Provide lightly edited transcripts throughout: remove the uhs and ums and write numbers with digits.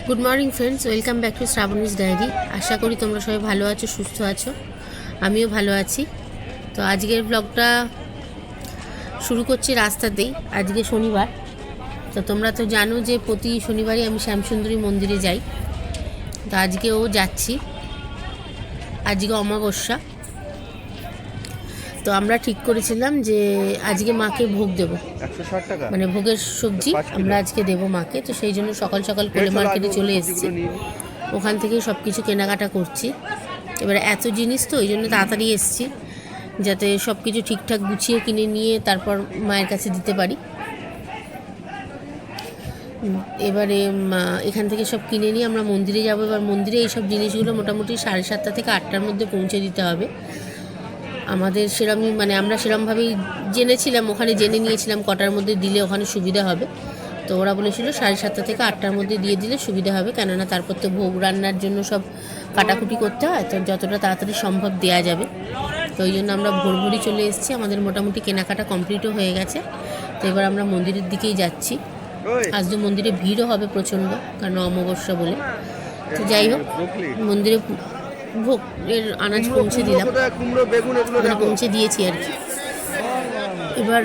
Good morning friends, welcome back to Shrabani's diary. আশা করি তোমরা সবাই ভালো আছো, সুস্থ আছো। আমিও ভালো আছি। তো আজকের ব্লগটা শুরু করছি রাস্তাতেই। আজকে শনিবার। তো তোমরা তো জানো যে প্রতি শনিবারই আমি শ্যামসুন্দরী মন্দিরে যাই। তো আজকেও যাচ্ছি। আজকে অমাবস্যা। তো আমরা ঠিক করেছিলাম যে আজকে মাকে ভোগ দেবো, মানে ভোগের সবজি আমরা আজকে দেবো মাকে। তো সেই জন্য সকাল সকাল কোলে মার্কেটে চলে এসেছি। ওখান থেকেই সব কিছু কেনাকাটা করছি। এবার এত জিনিস তো ওই জন্য তাড়াতাড়ি এসেছি, যাতে সব কিছু ঠিকঠাক গুছিয়ে কিনে নিয়ে তারপর মায়ের কাছে দিতে পারি। এবারে এখান থেকে সব কিনে নিয়ে আমরা মন্দিরে যাব। এবার মন্দিরে এইসব জিনিসগুলো মোটামুটি 7:30 থেকে 8টার মধ্যে পৌঁছে দিতে হবে আমাদের। সেরকমই মানে আমরা সেরকমভাবেই জেনেছিলাম, ওখানে জেনে নিয়েছিলাম কটার মধ্যে দিলে ওখানে সুবিধা হবে। তো ওরা বলেছিল 7:30 থেকে 8টার মধ্যে দিয়ে দিলে সুবিধা হবে, কেননা তারপর তো ভোগ রান্নার জন্য সব কাটাকুটি করতে হয়। তো যতটা তাড়াতাড়ি সম্ভব দেওয়া যাবে। তো ওই জন্য আমরা ভোরভোরই চলে এসেছি। আমাদের মোটামুটি কেনাকাটা কমপ্লিটও হয়ে গেছে। তো এবার আমরা মন্দিরের দিকেই যাচ্ছি। আজ তো মন্দিরে ভিড়ও হবে প্রচণ্ড, কারণ অমাবস্যা বলে। তো যাই হোক, মন্দিরে ভোগের আনাজ পৌঁছে দিলাম, মানে পৌঁছে দিয়েছি আর কি। এবার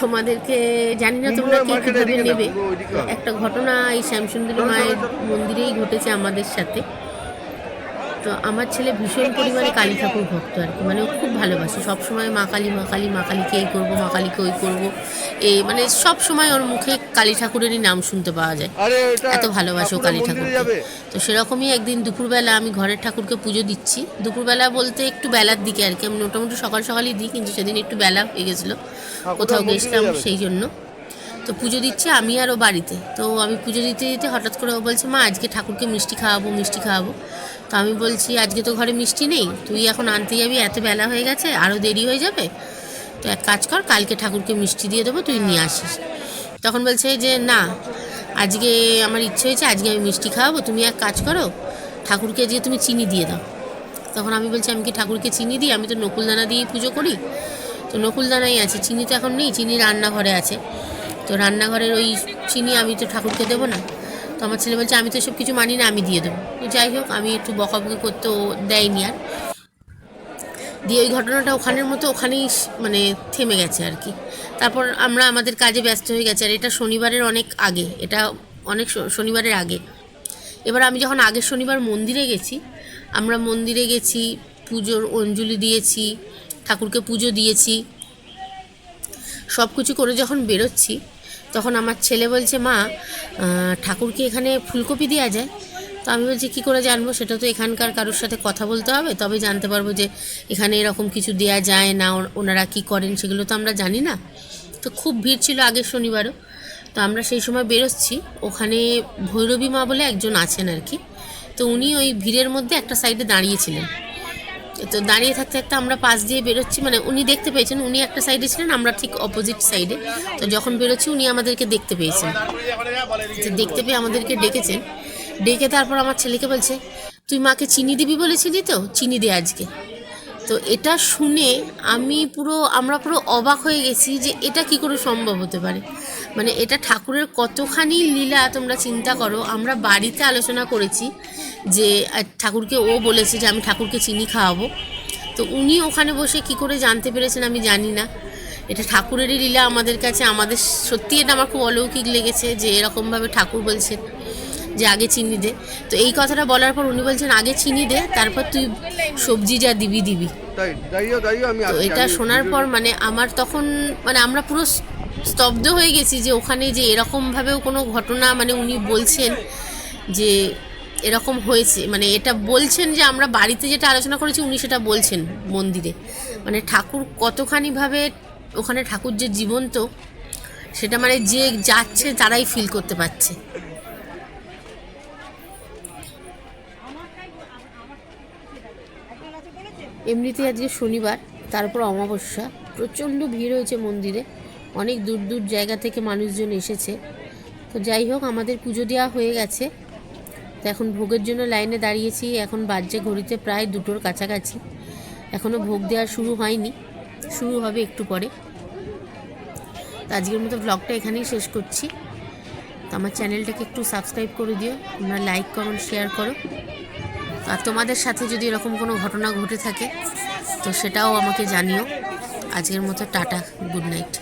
তোমাদেরকে জানি না তোমরা কে কীভাবে নেবে। একটা ঘটনা এই শ্যামসুন্দরী মায়ের মন্দিরেই ঘটেছে আমাদের সাথে। তো আমার ছেলে ভীষণ পরিমাণে কালী ঠাকুর ভক্ত আর কি, মানে ও খুব ভালোবাসে। সবসময় মা কালী মা কালী, মা কালীকে এই করবো, মা কালীকে ওই করবো, এই মানে সব সময় ওর মুখে কালী ঠাকুরেরই নাম শুনতে পাওয়া যায়। এত ভালোবাসে ও কালী ঠাকুরকে। তো সেরকমই একদিন দুপুরবেলা আমি ঘরের ঠাকুরকে পুজো দিচ্ছি। দুপুরবেলা বলতে একটু বেলার দিকে আর কি। আমি মোটামুটি সকাল সকালই দিই, কিন্তু সেদিন একটু বেলা হয়ে গেছিলো, কোথাও গেছিলাম সেই জন্য। তো পুজো দিচ্ছি আমি আর ও বাড়িতে। তো আমি পুজো দিতে দিতে হঠাৎ করে ও বলছে, মা আজকে ঠাকুরকে মিষ্টি খাওয়াবো, মিষ্টি খাওয়াবো। তো আমি বলছি, আজকে তো ঘরে মিষ্টি নেই, তুই এখন আনতে যাবি, এত বেলা হয়ে গেছে, আরও দেরি হয়ে যাবে। তো এক কাজ কর, কালকে ঠাকুরকে মিষ্টি দিয়ে দেবো, তুই নিয়ে আসিস। তখন বলছে যে না, আজকে আমার ইচ্ছে হয়েছে, আজকে আমি মিষ্টি খাওয়াবো, তুমি এক কাজ করো, ঠাকুরকে আজকে তুমি চিনি দিয়ে দাও। তখন আমি বলছি, আমি কি ঠাকুরকে চিনি দিই? আমি তো নকুলদানা দিয়ে পুজো করি। তো নকুলদানাই আছে, চিনি তো এখন নেই, চিনি রান্নাঘরে আছে। তো রান্নাঘরের ওই চিনি আমি তো ঠাকুরকে দেবো না। তো আমার ছেলে বলছে, আমি তো সব কিছু মানি না, আমি দিয়ে দেবো। তো যাই হোক, আমি একটু বকাবকি করতে ও দেয়নি আর। দিয়ে ওই ঘটনাটা ওখানের মতো ওখানেই মানে থেমে গেছে আর কি। তারপর আমরা আমাদের কাজে ব্যস্ত হয়ে গেছে। আর এটা শনিবারের অনেক আগে, এটা অনেক শনিবারের আগে। এবার আমি যখন আগের শনিবার মন্দিরে গেছি, আমরা মন্দিরে গেছি, পুজোর অঞ্জলি দিয়েছি, ঠাকুরকে পুজো দিয়েছি, সব কিছু করে যখন বেরোচ্ছি, তখন আমার ছেলে বলছে, মা ঠাকুরকে এখানে ফুলকপি দেওয়া যায়? তো আমি বলছি, কী করে জানবো? সেটা তো এখানকার কারোর সাথে কথা বলতে হবে, তবে জানতে পারবো যে এখানে এরকম কিছু দেওয়া যায় না, ওনারা কী করেন সেগুলো তো আমরা জানি না। তো খুব ভিড় ছিল আগের শনিবারও। তো আমরা সেই সময় বেরোচ্ছি, ওখানে ভৈরবী মা বলে একজন আছেন আর কি। তো উনি ওই ভিড়ের মধ্যে একটা সাইডে দাঁড়িয়েছিলেন। তো দাঁড়িয়ে থাকতে থাকতে আমরা পাশ দিয়ে বেরোচ্ছি, মানে উনি দেখতে পেয়েছেন, উনি একটা সাইডে ছিলেন, আমরা ঠিক অপোজিট সাইডে। তো যখন বেরোচ্ছি উনি আমাদেরকে দেখতে পেয়েছেন। দেখতে পেয়ে আমাদেরকে ডেকেছেন। ডেকে তারপর আমার ছেলেকে বলছে, তুই মাকে চিনি দিবি বলেছিলি তো, চিনি দে আজকে। তো এটা শুনে আমরা পুরো অবাক হয়ে গেছি যে এটা কি করে সম্ভব হতে পারে। মানে এটা ঠাকুরের কতখানি লীলা তোমরা চিন্তা করো। আমরা বাড়িতে আলোচনা করেছি যে ঠাকুরকে ও বলেছে যে আমি ঠাকুরকে চিনি খাওয়াবো। তো উনি ওখানে বসে কি করে জানতে পেরেছেন আমি জানি না। এটা ঠাকুরেরই লীলা আমাদের কাছে। আমাদের সত্যি এটা আমার খুব অলৌকিক লেগেছে যে এরকমভাবে ঠাকুর বলছেন যে আগে চিনি দে। তো এই কথাটা বলার পর উনি বলছেন, আগে চিনি দে, তারপর তুই সবজি যা দিবি। তো এটা শোনার পর মানে আমার তখন মানে আমরা পুরো স্তব্ধ হয়ে গেছি যে ওখানে যে এরকমভাবেও কোনো ঘটনা, মানে উনি বলছেন যে এরকম হয়েছে, মানে এটা বলছেন যে আমরা বাড়িতে যেটা আলোচনা করেছি উনি সেটা বলছেন মন্দিরে। মানে ঠাকুর কতখানিভাবে ওখানে, ঠাকুর যে জীবন্ত সেটা মানে যে যাচ্ছে তারাই ফিল করতে পারছে। এমনিতেই আজকে শনিবার, তারপর অমাবস্যা, প্রচণ্ড ভিড় হয়েছে মন্দিরে। অনেক দূর দূর জায়গা থেকে মানুষজন এসেছে। তো যাই হোক, আমাদের পুজো দেওয়া হয়ে গেছে। তো এখন ভোগের জন্য লাইনে দাঁড়িয়েছি। এখন বাজছে ঘড়িতে প্রায় 2টোর কাছাকাছি। এখনও ভোগ দেওয়া শুরু হয়নি, শুরু হবে একটু পরে। তো আজকের মতো ব্লগটা এখানেই শেষ করছি। তো আমার চ্যানেলটাকে একটু সাবস্ক্রাইব করে দিও, তোমরা লাইক কমেন্ট শেয়ার করো। আর তোমাদের সাথে যদি এরকম কোনো ঘটনা ঘটে থাকে তো সেটাও আমাকে জানিও। আজকের মতো টাটা, গুড নাইট।